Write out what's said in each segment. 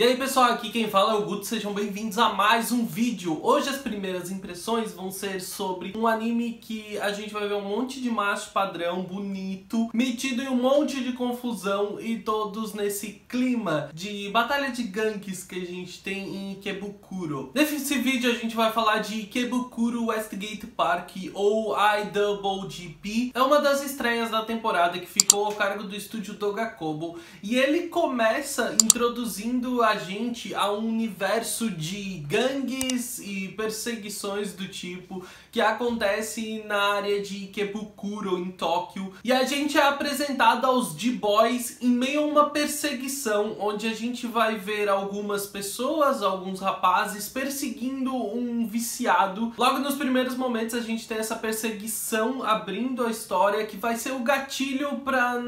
E aí pessoal, aqui quem fala é o Guto, sejam bem-vindos a mais um vídeo. Hoje as primeiras impressões vão ser sobre um anime que a gente vai ver um monte de macho padrão, bonito, metido em um monte de confusão e todos nesse clima de batalha de gangues que a gente tem em Ikebukuro. Nesse vídeo a gente vai falar de Ikebukuro Westgate Park ou IWGP. É uma das estreias da temporada que ficou ao cargo do estúdio Togakobo e ele começa introduzindo a gente a um universo de gangues e perseguições do tipo que acontece na área de Ikebukuro, em Tóquio. E a gente é apresentado aos D-Boys em meio a uma perseguição, onde a gente vai ver algumas pessoas, alguns rapazes, perseguindo um viciado. Logo nos primeiros momentos a gente tem essa perseguição abrindo a história, que vai ser o gatilho para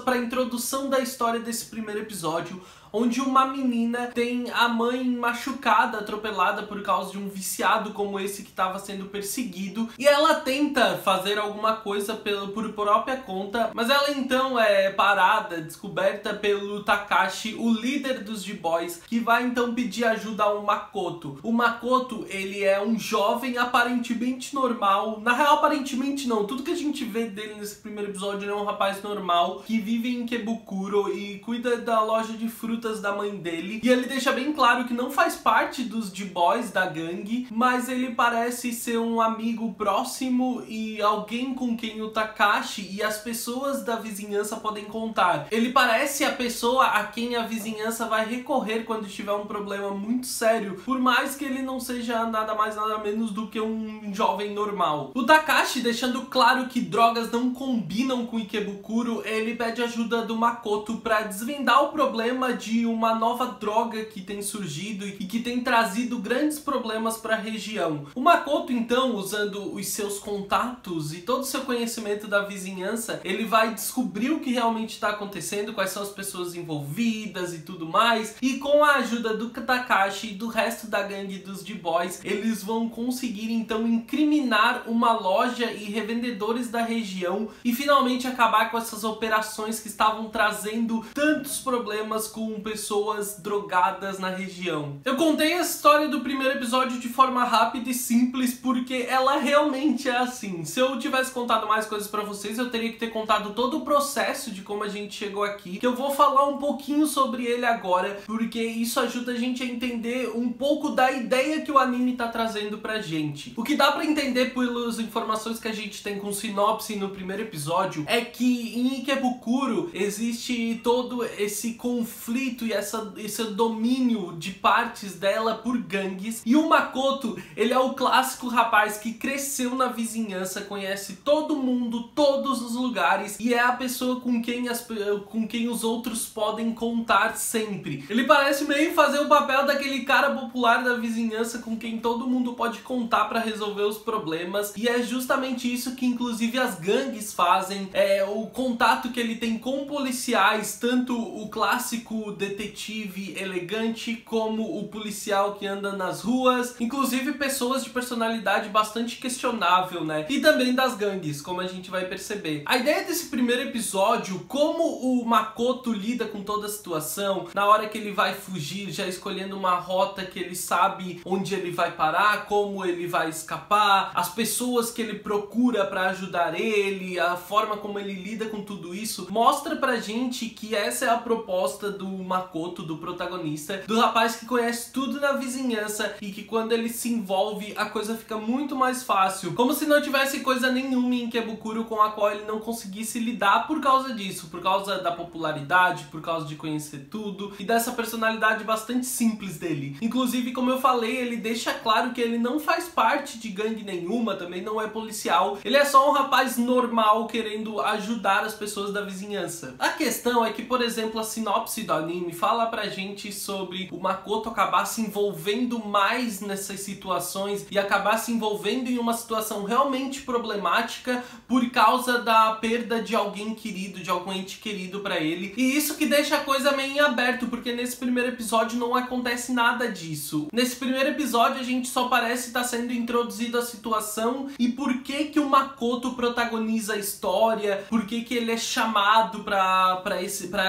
a introdução da história desse primeiro episódio, onde uma menina tem a mãe machucada, atropelada por causa de um viciado como esse que estava sendo perseguido, e ela tenta fazer alguma coisa por própria conta, mas ela então é parada, descoberta pelo Takashi, o líder dos D-Boys, que vai então pedir ajuda ao Makoto. O Makoto, ele é um jovem aparentemente normal, na real aparentemente não, tudo que a gente vê dele nesse primeiro episódio, ele é um rapaz normal, que vive em Ikebukuro e cuida da loja de frutas da mãe dele, e ele deixa bem claro que não faz parte dos D-Boys da gangue, mas ele parece ser um amigo próximo e alguém com quem o Takashi e as pessoas da vizinhança podem contar. Ele parece a pessoa a quem a vizinhança vai recorrer quando tiver um problema muito sério, por mais que ele não seja nada mais nada menos do que um jovem normal. O Takashi, deixando claro que drogas não combinam com Ikebukuro, ele pede ajuda do Makoto para desvendar o problema de uma nova droga que tem surgido e que tem trazido grandes problemas para a região. O Makoto então, usando os seus contatos e todo o seu conhecimento da vizinhança, ele vai descobrir o que realmente está acontecendo, quais são as pessoas envolvidas e tudo mais, e com a ajuda do Takashi e do resto da gangue dos D-Boys, eles vão conseguir então incriminar uma loja e revendedores da região e finalmente acabar com essas operações que estavam trazendo tantos problemas com pessoas drogadas na região. Eu contei a história do primeiro episódio de forma rápida e simples porque ela realmente é assim. Se eu tivesse contado mais coisas pra vocês, eu teria que ter contado todo o processo de como a gente chegou aqui, que eu vou falar um pouquinho sobre ele agora, porque isso ajuda a gente a entender um pouco da ideia que o anime tá trazendo pra gente. O que dá pra entender pelas informações que a gente tem com sinopse no primeiro episódio é que em Ikebukuro existe todo esse conflito e esse domínio de partes dela por gangues, e o Makoto, ele é o clássico rapaz que cresceu na vizinhança, conhece todo mundo, todos os lugares, e é a pessoa com quem os outros podem contar sempre. Ele parece meio fazer o papel daquele cara popular da vizinhança com quem todo mundo pode contar para resolver os problemas, e é justamente isso que inclusive as gangues fazem, é o contato que ele tem com policiais, tanto o clássico detetive elegante como o policial que anda nas ruas, inclusive pessoas de personalidade bastante questionável, né? E também das gangues, como a gente vai perceber. A ideia desse primeiro episódio, como o Makoto lida com toda a situação, na hora que ele vai fugir, já escolhendo uma rota que ele sabe onde ele vai parar, como ele vai escapar, as pessoas que ele procura para ajudar ele, a forma como ele lida com tudo isso, mostra pra gente que essa é a proposta do Makoto, do protagonista, do rapaz que conhece tudo na vizinhança e que quando ele se envolve a coisa fica muito mais fácil, como se não tivesse coisa nenhuma em Ikebukuro com a qual ele não conseguisse lidar por causa disso, por causa da popularidade, por causa de conhecer tudo e dessa personalidade bastante simples dele. Inclusive, como eu falei, ele deixa claro que ele não faz parte de gangue nenhuma, também não é policial, ele é só um rapaz normal querendo ajudar as pessoas da vizinhança. A questão é que, por exemplo, a sinopse do anime fala pra gente sobre o Makoto acabar se envolvendo mais nessas situações e acabar se envolvendo em uma situação realmente problemática por causa da perda de alguém querido, de algum ente querido pra ele. E isso que deixa a coisa meio em aberto, porque nesse primeiro episódio não acontece nada disso. Nesse primeiro episódio a gente só parece estar sendo introduzido a situação e por que o Makoto protagoniza a história, por que ele é chamado pra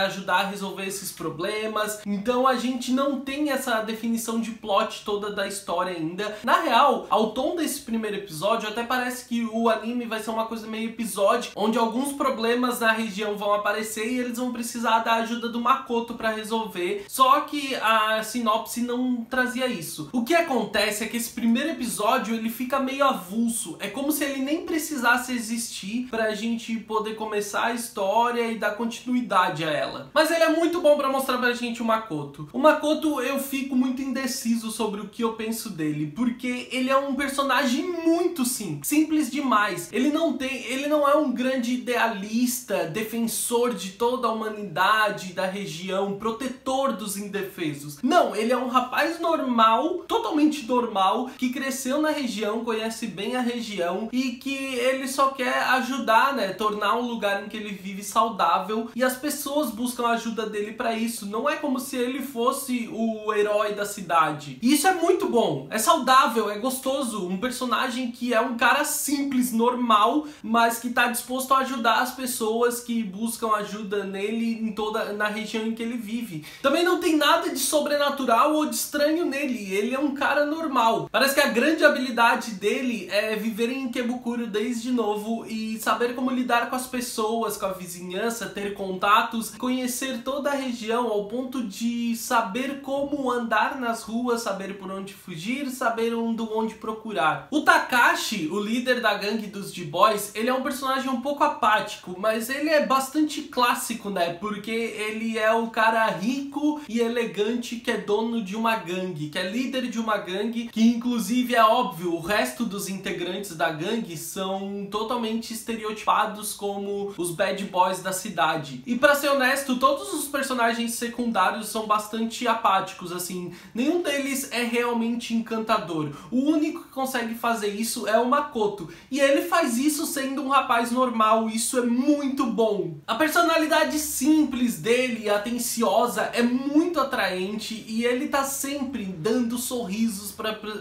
ajudar a resolver esses problemas. problemas. Então a gente não tem essa definição de plot toda da história ainda. Na real, ao tom desse primeiro episódio, até parece que o anime vai ser uma coisa meio episódio, onde alguns problemas na região vão aparecer e eles vão precisar da ajuda do Makoto pra resolver. Só que a sinopse não trazia isso. O que acontece é que esse primeiro episódio ele fica meio avulso. É como se ele nem precisasse existir pra gente poder começar a história e dar continuidade a ela. Mas ele é muito bom pra mostrar pra gente o Makoto. O Makoto eu fico muito indeciso sobre o que eu penso dele, porque ele é um personagem muito simples demais. Ele não é um grande idealista, defensor de toda a humanidade, da região, protetor dos indefesos. Não, ele é um rapaz normal, totalmente normal, que cresceu na região, conhece bem a região e que ele só quer ajudar, né, tornar o lugar em que ele vive saudável, e as pessoas buscam a ajuda dele pra isso. Não é como se ele fosse o herói da cidade. E isso é muito bom, é saudável, é gostoso, um personagem que é um cara simples, normal, mas que tá disposto a ajudar as pessoas que buscam ajuda nele na região em que ele vive. Também não tem nada de sobrenatural ou de estranho nele, ele é um cara normal. Parece que a grande habilidade dele é viver em Ikebukuro desde novo e saber como lidar com as pessoas, com a vizinhança, ter contatos, conhecer toda a região ao ponto de saber como andar nas ruas, saber por onde fugir, saber onde procurar. O Takashi, o líder da gangue dos D-Boys, ele é um personagem um pouco apático, mas ele é bastante clássico, né? Porque ele é o cara rico e elegante que é dono de uma gangue, que é líder de uma gangue, que inclusive é óbvio, o resto dos integrantes da gangue são totalmente estereotipados como os bad boys da cidade. E pra ser honesto, todos os personagens secundários são bastante apáticos, assim, nenhum deles é realmente encantador. O único que consegue fazer isso é o Makoto, e ele faz isso sendo um rapaz normal, isso é muito bom. A personalidade simples dele, atenciosa, é muito atraente, e ele tá sempre dando sorrisos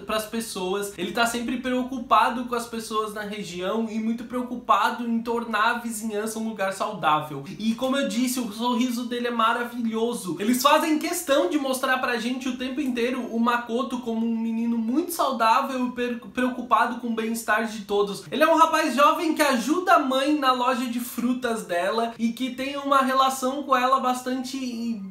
pras pessoas, ele tá sempre preocupado com as pessoas na região e muito preocupado em tornar a vizinhança um lugar saudável. E como eu disse, o sorriso dele é maravilhoso. Eles fazem questão de mostrar pra gente o tempo inteiro o Makoto como um menino muito saudável e preocupado com o bem-estar de todos. Ele é um rapaz jovem que ajuda a mãe na loja de frutas dela e que tem uma relação com ela bastante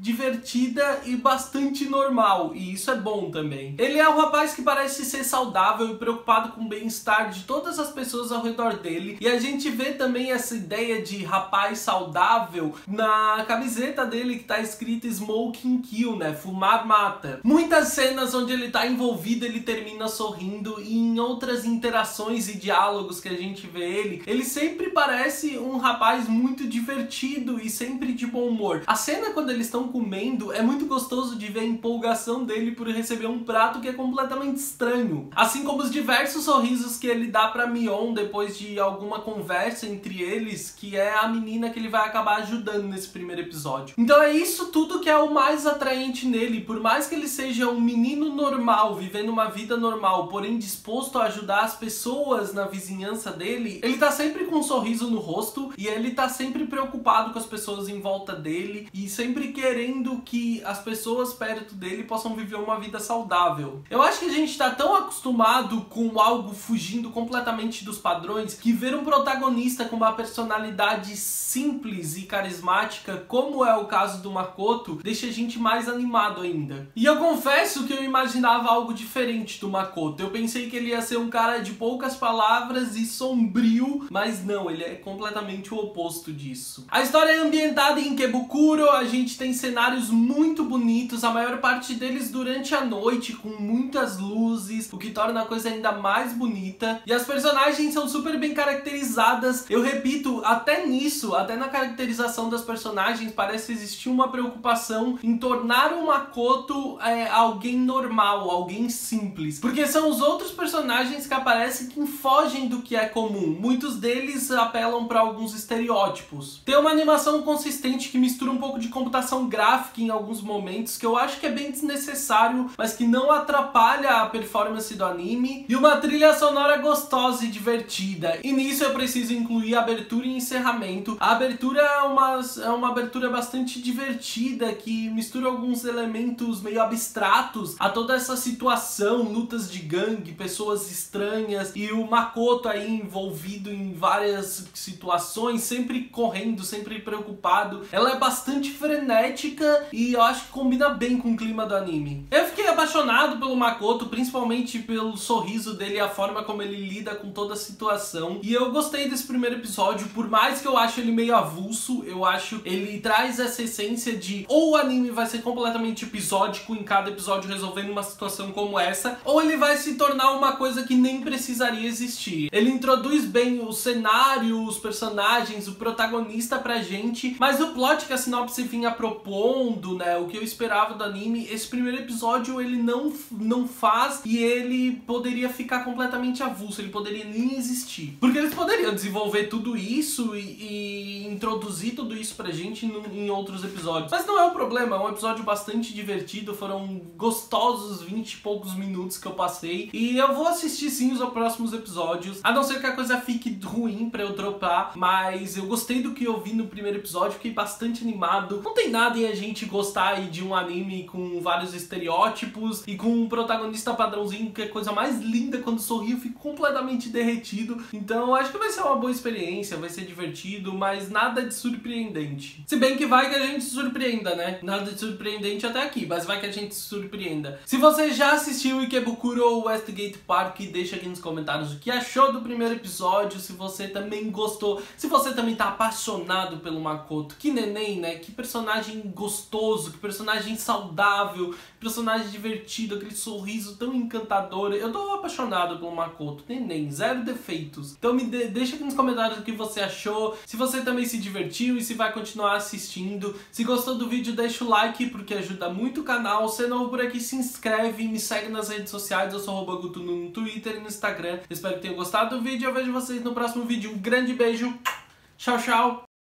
divertida e bastante normal, e isso é bom também. Ele é um rapaz que parece ser saudável e preocupado com o bem-estar de todas as pessoas ao redor dele, e a gente vê também essa ideia de rapaz saudável na camiseta dele que tá escrito Smoking Kill, né? Fumar mata. Muitas cenas onde ele tá envolvido, ele termina sorrindo, e em outras interações e diálogos que a gente vê ele sempre parece um rapaz muito divertido e sempre de bom humor. A cena quando eles estão comendo é muito gostoso de ver a empolgação dele por receber um prato que é completamente estranho. Assim como os diversos sorrisos que ele dá pra Mion depois de alguma conversa entre eles, que é a menina que ele vai acabar ajudando nesse primeiro episódio. Então é isso tudo que é o mais atraente nele. Por mais que ele seja um menino normal, vivendo uma vida normal, porém disposto a ajudar as pessoas na vizinhança dele, ele tá sempre com um sorriso no rosto e ele tá sempre preocupado com as pessoas em volta dele e sempre querendo que as pessoas perto dele possam viver uma vida saudável. Eu acho que a gente tá tão acostumado com algo fugindo completamente dos padrões que ver um protagonista com uma personalidade simples e carismática, como é o caso do Makoto, deixa a gente mais animado ainda. E eu confesso que eu imaginava algo diferente do Makoto. Eu pensei que ele ia ser um cara de poucas palavras e sombrio, mas não, ele é completamente o oposto disso. A história é ambientada em Ikebukuro, a gente tem cenários muito bonitos, a maior parte deles durante a noite, com muitas luzes, o que torna a coisa ainda mais bonita. E as personagens são super bem caracterizadas. Eu repito, até nisso, até na caracterização das personagens, parece existir uma preocupação em tornar o Makoto alguém normal, alguém simples. Porque são os outros personagens que aparecem que fogem do que é comum. Muitos deles apelam para alguns estereótipos. Tem uma animação consistente que mistura um pouco de computação gráfica em alguns momentos, que eu acho que é bem desnecessário, mas que não atrapalha a performance do anime. E uma trilha sonora gostosa e divertida. E nisso eu preciso incluir a abertura e encerramento. A abertura é uma abertura bastante divertida divertida, que mistura alguns elementos meio abstratos a toda essa situação, lutas de gangue, pessoas estranhas e o Makoto aí envolvido em várias situações, sempre correndo, sempre preocupado. Ela é bastante frenética e eu acho que combina bem com o clima do anime. Eu fiquei apaixonado pelo Makoto, principalmente pelo sorriso dele e a forma como ele lida com toda a situação. E eu gostei desse primeiro episódio, por mais que eu acho ele meio avulso, eu acho ele traz essa essência de ou o anime vai ser completamente episódico, em cada episódio resolvendo uma situação como essa, ou ele vai se tornar uma coisa que nem precisaria existir. Ele introduz bem o cenário, os personagens, o protagonista pra gente, mas o plot que a sinopse vinha propondo, né, o que eu esperava do anime, esse primeiro episódio ele não faz, e ele poderia ficar completamente avulso, ele poderia nem existir. Porque eles poderiam desenvolver tudo isso e introduzir tudo isso pra gente em outros episódios. Mas não é o problema, é um episódio bastante divertido, foram gostosos 20 e poucos minutos que eu passei, e eu vou assistir sim os próximos episódios, a não ser que a coisa fique ruim pra eu dropar, mas eu gostei do que eu vi no primeiro episódio, fiquei bastante animado. Não tem nada em a gente gostar aí de um anime com vários estereótipos e com um protagonista padrãozinho, que é a coisa mais linda, quando sorri eu fico completamente derretido. Então acho que vai ser uma boa experiência, vai ser divertido, mas nada de surpreendente. Se bem que vai que a gente se surpreenda, né? Nada de surpreendente até aqui, mas vai que a gente se surpreenda. Se você já assistiu Ikebukuro ou Westgate Park, deixa aqui nos comentários o que achou do primeiro episódio, se você também gostou, se você também tá apaixonado pelo Makoto. Que neném, né? Que personagem gostoso, que personagem saudável, personagem divertido, aquele sorriso tão encantador. Eu tô apaixonado pelo Makoto, neném, zero defeitos. Então deixa aqui nos comentários o que você achou, se você também se divertiu e se vai continuar assistindo. Se gostou do vídeo, deixa o like porque ajuda muito o canal. Se é novo por aqui, se inscreve e me segue nas redes sociais. Eu sou @gutunu no Twitter e no Instagram. Espero que tenham gostado do vídeo. Eu vejo vocês no próximo vídeo. Um grande beijo. Tchau, tchau.